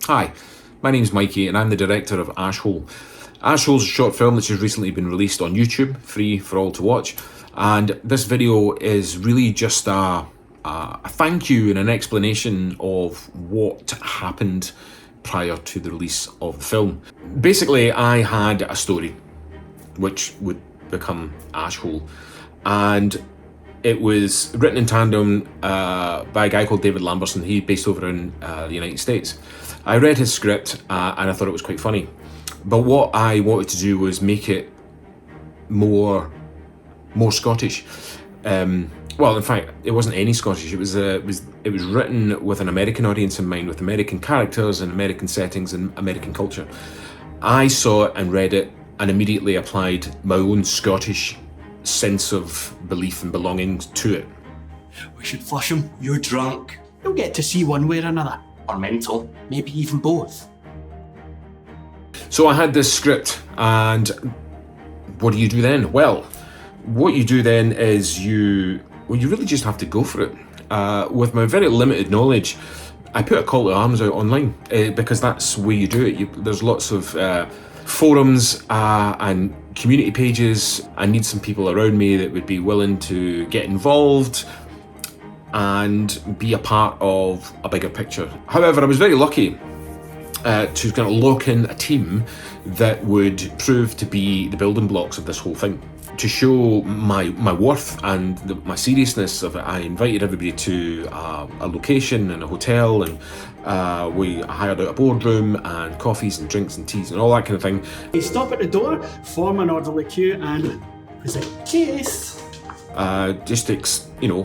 Hi, my name's Mikey and I'm the director of Ashhole. Ashhole's a short film that's just recently been released on YouTube, free for all to watch. And this video is really just a thank you and an explanation of what happened prior to the release of the film. Basically, I had a story which would become Ashhole, and it was written in tandem by a guy called David Lambertson. He's based over in the United States. I read his script and I thought it was quite funny. But what I wanted to do was make it more Scottish. Well, in fact, it wasn't any Scottish. It was written with an American audience in mind, with American characters and American settings and American culture. I saw it and read it and immediately applied my own Scottish sense of belief and belonging to it. We should flush him. You're drunk. You'll get to see one way or another. Or mental. Maybe even both. So I had this script, and what do you do then? Well, what you do then is you really just have to go for it. With my very limited knowledge, I put a call to arms out online because that's where you do it. There's lots of forums and community pages. I need some people around me that would be willing to get involved and be a part of a bigger picture. However, I was very lucky to kind of lock in a team that would prove to be the building blocks of this whole thing. To show my worth and my seriousness of it, I invited everybody to a location and a hotel, and we hired out a boardroom and coffees and drinks and teas and all that kind of thing. You stop at the door, form an orderly queue, and present case. Just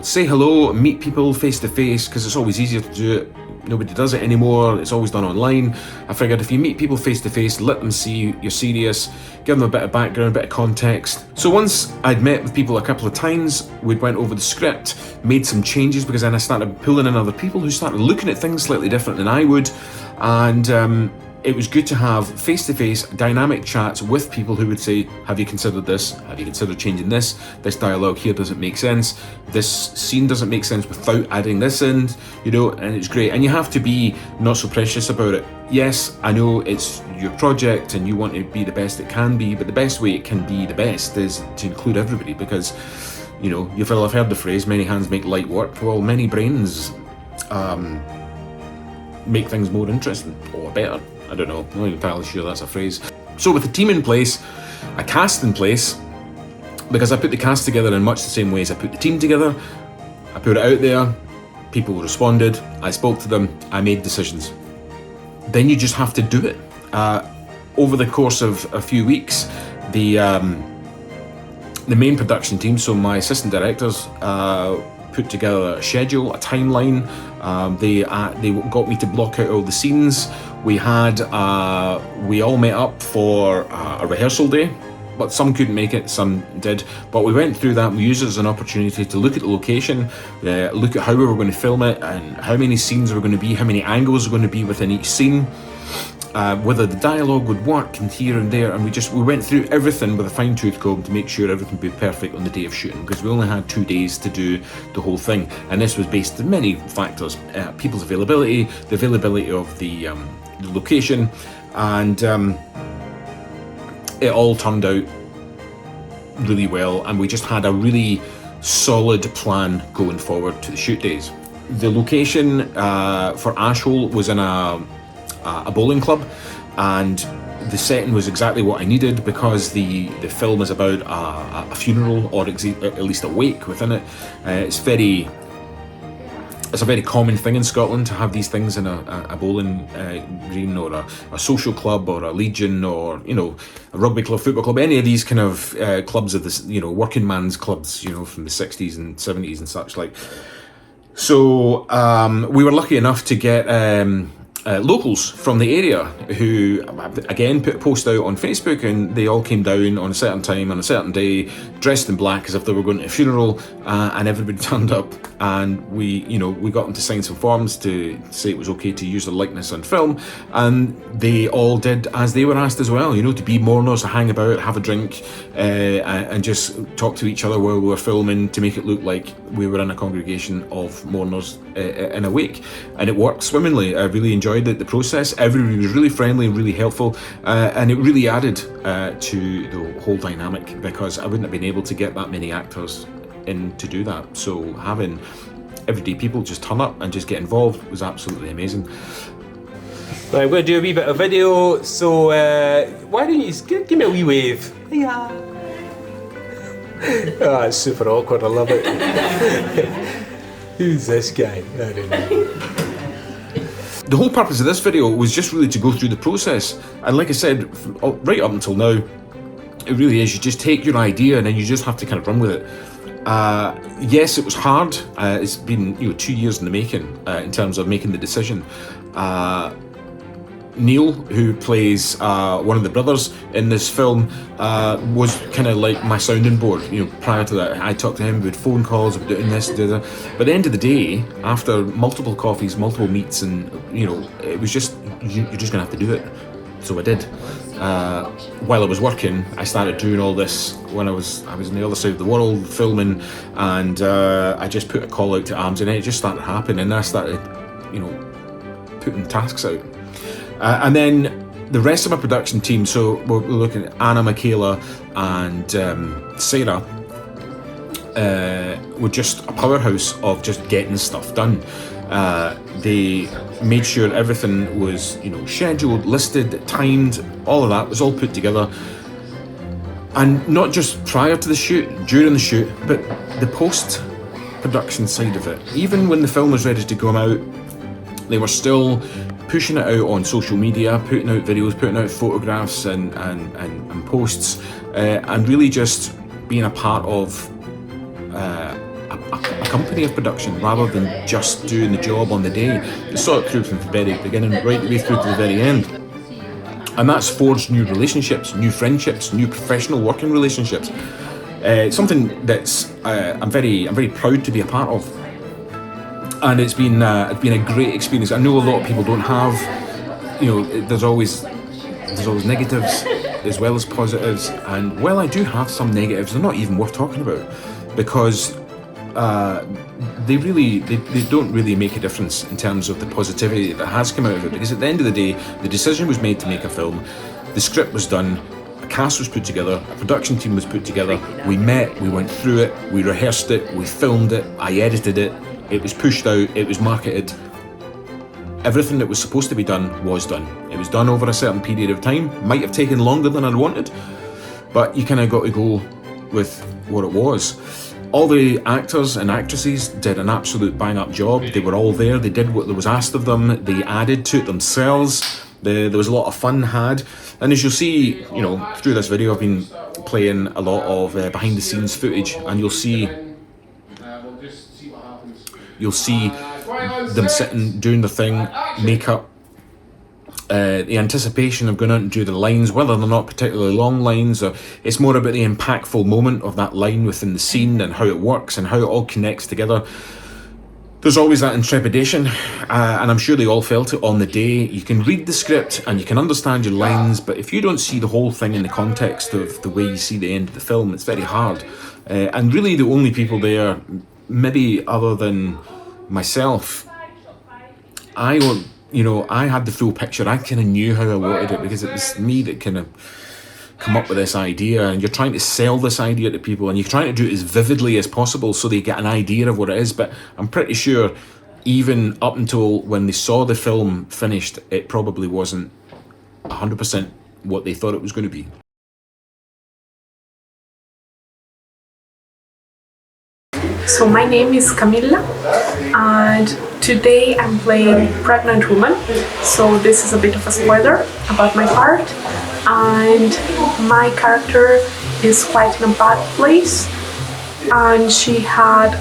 say hello, meet people face to face, because it's always easier to do it. Nobody does it anymore. It's always done online. I figured if you meet people face to face, let them see you're serious, give them a bit of background, a bit of context. So once I'd met with people a couple of times, we went over the script, made some changes, because then I started pulling in other people who started looking at things slightly different than I would. And it was good to have face-to-face dynamic chats with people who would say, have you considered this? Have you considered changing this? This dialogue here doesn't make sense. This scene doesn't make sense without adding this in, and it's great. And you have to be not so precious about it. Yes, I know it's your project and you want to be the best it can be, but the best way it can be the best is to include everybody, because, you've heard the phrase, many hands make light work. Well, many brains make things more interesting or better. I don't know, I'm not entirely sure that's a phrase. So with a team in place, a cast in place, because I put the cast together in much the same way as I put the team together, I put it out there, people responded, I spoke to them, I made decisions. Then you just have to do it. Over the course of a few weeks, the main production team, so my assistant directors, put together a schedule, a timeline. They got me to block out all the scenes. We all met up for a rehearsal day, but some couldn't make it, some did. But we went through that. We used it as an opportunity to look at the location, look at how we were going to film it, and how many scenes were going to be, how many angles were going to be within each scene. Whether the dialogue would work and here and there, and we went through everything with a fine-tooth comb to make sure everything would be perfect on the day of shooting, because we only had 2 days to do the whole thing, and this was based on many factors: people's availability, the availability of the location, and it all turned out really well, and we just had a really solid plan going forward to the shoot days. The location for Ashhole was in a bowling club, and the setting was exactly what I needed, because the film is about a funeral, or at least a wake within it. It's a very common thing in Scotland to have these things in a bowling green, or a social club, or a legion, or a rugby club, football club, any of these kind of clubs of this, working man's clubs, from the 60s and 70s and such like. So we were lucky enough to get locals from the area who, again, put a post out on Facebook, and they all came down on a certain time on a certain day, dressed in black as if they were going to a funeral, and everybody turned up, and we got them to sign some forms to say it was okay to use their likeness on film, and they all did as they were asked as well, to be mourners, to hang about, have a drink, and just talk to each other while we were filming, to make it look like we were in a congregation of mourners in a wake. And it worked swimmingly. I really enjoyed enjoyed the process. Everybody was really friendly, really helpful, and it really added to the whole dynamic, because I wouldn't have been able to get that many actors in to do that. So having everyday people just turn up and just get involved was absolutely amazing. Right, I'm going to do a wee bit of video, so why don't you give me a wee wave? Yeah. Oh, it's super awkward, I love it. Who's this guy? I don't know. The whole purpose of this video was just really to go through the process, and like I said, right up until now, it really is, you just take your idea and then you just have to kind of run with it. Yes, it was hard. It's been 2 years in the making in terms of making the decision. Neil, who plays one of the brothers in this film, was kind of like my sounding board. Prior to that, I talked to him with phone calls about doing this, doing that. But at the end of the day, after multiple coffees, multiple meets, and it was just you're just gonna have to do it. So I did. While I was working, I started doing all this when I was on the other side of the world filming, and I just put a call out to Arms, and it just started happening, and I started, putting tasks out. And then the rest of my production team, so we're looking at Anna, MICHAELA, and Sarah, were just a powerhouse of just getting stuff done. They made sure everything was, scheduled, listed, timed, all of that was all put together. And not just prior to the shoot, during the shoot, but the post-production side of it. Even when the film was ready to come out, they were still pushing it out on social media, putting out videos, putting out photographs and posts, and really just being a part of a company of production rather than just doing the job on the day. They saw it through from the very beginning right the way through to the very end. And that's forged new relationships, new friendships, new professional working relationships. Something that's I'm very proud to be a part of. And it's been a great experience. I know a lot of people don't have, there's always negatives as well as positives. And while I do have some negatives, they're not even worth talking about, because they don't really make a difference in terms of the positivity that has come out of it. Because at the end of the day, the decision was made to make a film, the script was done, a cast was put together, a production team was put together, we met, we went through it, we rehearsed it, we filmed it, I edited it, it was pushed out, it was marketed. Everything that was supposed to be done was done. It was done over a certain period of time. Might have taken longer than I'd wanted, but you kind of got to go with what it was. All the actors and actresses did an absolute bang-up job. They were all there, they did what was asked of them, they added to it themselves. There was a lot of fun had. And as you'll see, through this video, I've been playing a lot of behind-the-scenes footage, and you'll see them sitting, doing the thing, makeup, the anticipation of going out and do the lines, whether they're not particularly long lines, or it's more about the impactful moment of that line within the scene and how it works and how it all connects together. There's always that intrepidation, and I'm sure they all felt it on the day. You can read the script and you can understand your lines, but if you don't see the whole thing in the context of the way you see the end of the film, it's very hard. And really the only people there, maybe other than myself, I had the full picture. I kind of knew how I wanted it, because it was me that kind of come up with this idea, and you're trying to sell this idea to people, and you're trying to do it as vividly as possible so they get an idea of what it is. But I'm pretty sure even up until when they saw the film finished, it probably wasn't 100% what they thought it was going to be. So my name is Camilla, and today I'm playing pregnant woman. So this is a bit of a spoiler about my part. And my character is quite in a bad place, and she had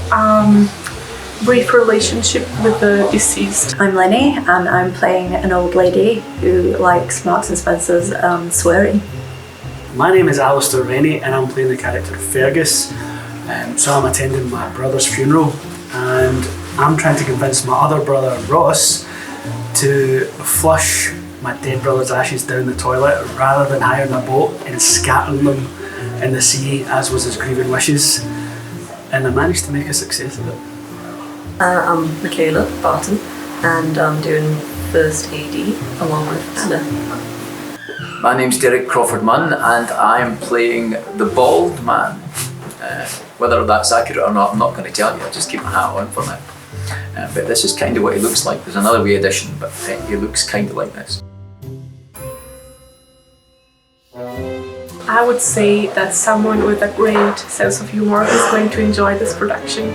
brief relationship with the deceased. I'm Lenny, and I'm playing an old lady who likes Marks and Spencer's swearing. My name is Alistair Rennie, and I'm playing the character Fergus. So I'm attending my brother's funeral, and I'm trying to convince my other brother Ross to flush my dead brother's ashes down the toilet rather than hiring a boat and scattering them in the sea, as was his grieving wishes. And I managed to make a success of it. I'm MICHAELA, BARTON, and I'm doing first AD, along with Anna. My name's Derek Crawford Munn, and I'm playing the bald man. Whether that's accurate or not, I'm not going to tell you. I'll just keep my hat on for now. But this is kind of what he looks like. There's another wee addition, but he looks kind of like this. I would say that someone with a great sense of humor is going to enjoy this production.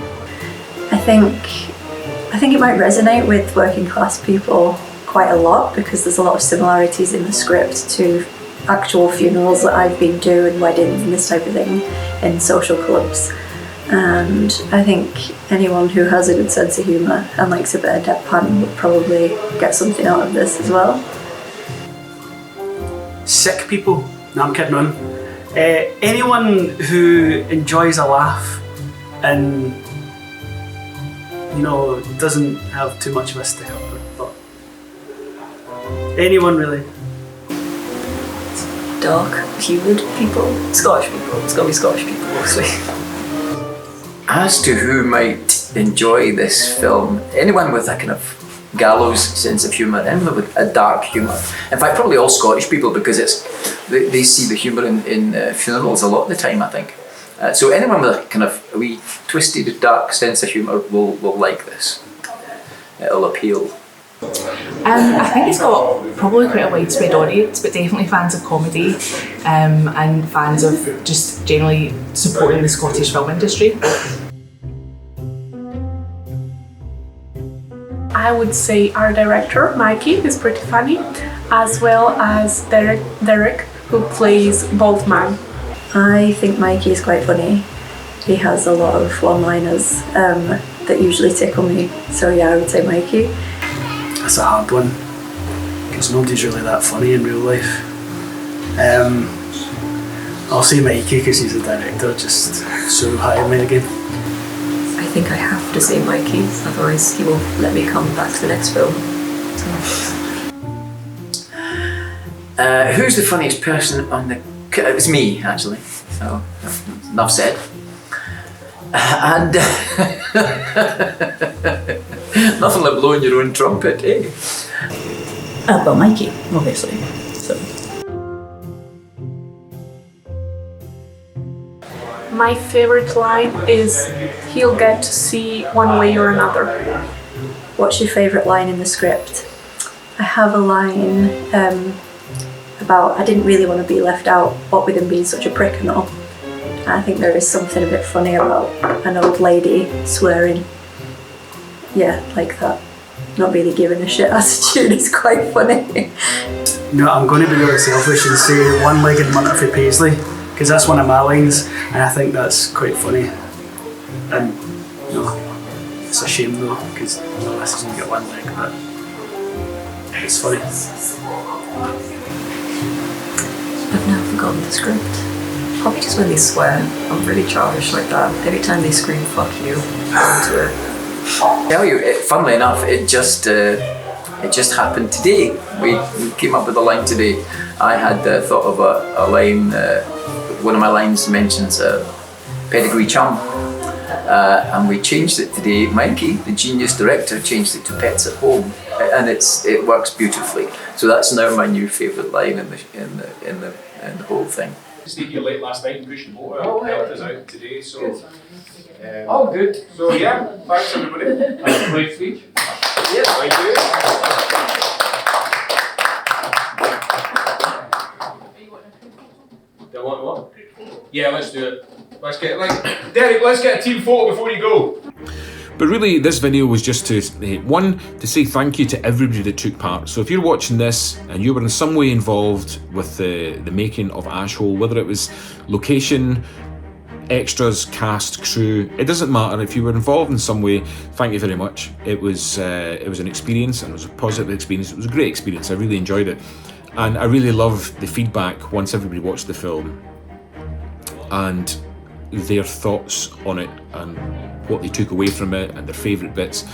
I think it might resonate with working class people quite a lot because there's a lot of similarities in the script to actual funerals that I've been to and weddings and this type of thing in social clubs. And I think anyone who has a good sense of humour and likes a bit of deadpan would probably get something out of this as well. Sick people. No, I'm kidding on. Anyone who enjoys a laugh and, you know, doesn't have too much of a stick up with, but anyone really. Dark, humoured people, Scottish people. It's got to be Scottish people, mostly. As to who might enjoy this film, anyone with a kind of gallows sense of humour, anyone with a dark humour. In fact, probably all Scottish people, because they see the humour in funerals a lot of the time, I think. So anyone with a kind of a wee twisted, dark sense of humour will like this. It'll appeal. I think it's got probably quite a widespread audience, but definitely fans of comedy and fans of just generally supporting the Scottish film industry. I would say our director, Mikey, is pretty funny, as well as Derek, who plays Bald Man. I think Mikey is quite funny. He has a lot of one-liners that usually tickle me. So yeah, I would say Mikey. That's a hard one, because nobody's really that funny in real life. I'll say Mikey because he's the director, just so high me again. I think I have to say Mikey, otherwise he won't let me come back to the next film. Who's the funniest person on the... It was me, actually, so enough said. And nothing like blowing your own trumpet, eh? Well, Mikey, obviously. So. My favorite line is, he'll get to see one way or another. What's your favourite line in the script? I have a line about I didn't really want to be left out, what with him being such a prick and all. I think there is something a bit funny about an old lady swearing. Yeah, like that. Not really giving a shit attitude is quite funny. No, I'm going to be really selfish and say one-legged munter for Paisley, because that's one of my lines, and I think that's quite funny. And it's a shame though, because this doesn't get one leg, but it's funny. I've now forgotten the script. Probably just when they swear. I'm really childish like that. Every time they scream "fuck you," I'm into it. Tell you, funnily enough, it just happened today. We came up with a line today. I had thought of a line. One of my lines mentions pedigree chum, and we changed it today. Mikey, the genius director, changed it to pets at home, and it works beautifully. So that's now my new favourite line in the whole thing. Stayed here late last night and pushed the boat out. Helped us out today, so. Oh, good. So yeah, thanks everybody. That's a great speech. Yes, thank you. Do I want one? Yeah, let's do it. Let's get Derek. Let's get a team photo before you go. But really, this video was just to, one, to say thank you to everybody that took part. So if you're watching this and you were in some way involved with the making of Ashhole, whether it was location, extras, cast, crew, it doesn't matter. If you were involved in some way, thank you very much. It was an experience, and it was a positive experience. It was a great experience. I really enjoyed it. And I really loved the feedback once everybody watched the film and their thoughts on it and what they took away from it and their favourite bits,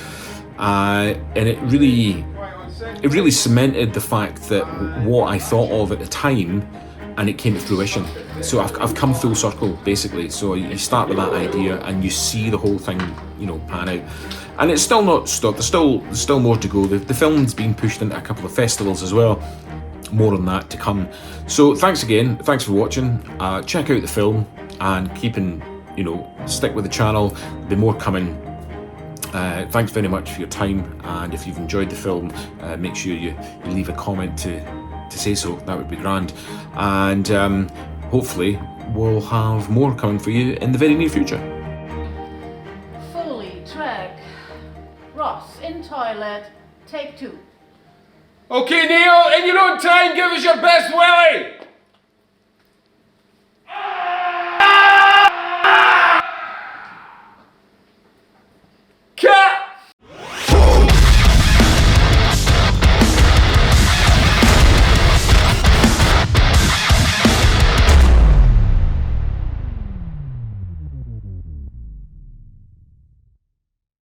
and it really cemented the fact that what I thought of at the time and it came to fruition. So I've come full circle, basically. So you start with that idea and you see the whole thing, you know, pan out. And it's still not stopped. There's still more to go. The film's been pushed into a couple of festivals as well. More on that to come. So thanks again. Thanks for watching. Check out the film and stick with the channel. There'll be more coming. Thanks very much for your time, and if you've enjoyed the film, make sure you leave a comment to say so. That would be grand. And hopefully we'll have more coming for you in the very near future. Foley, Treg, Ross, in toilet, take 2. Okay, Neil, in your own time, give us your best Willie!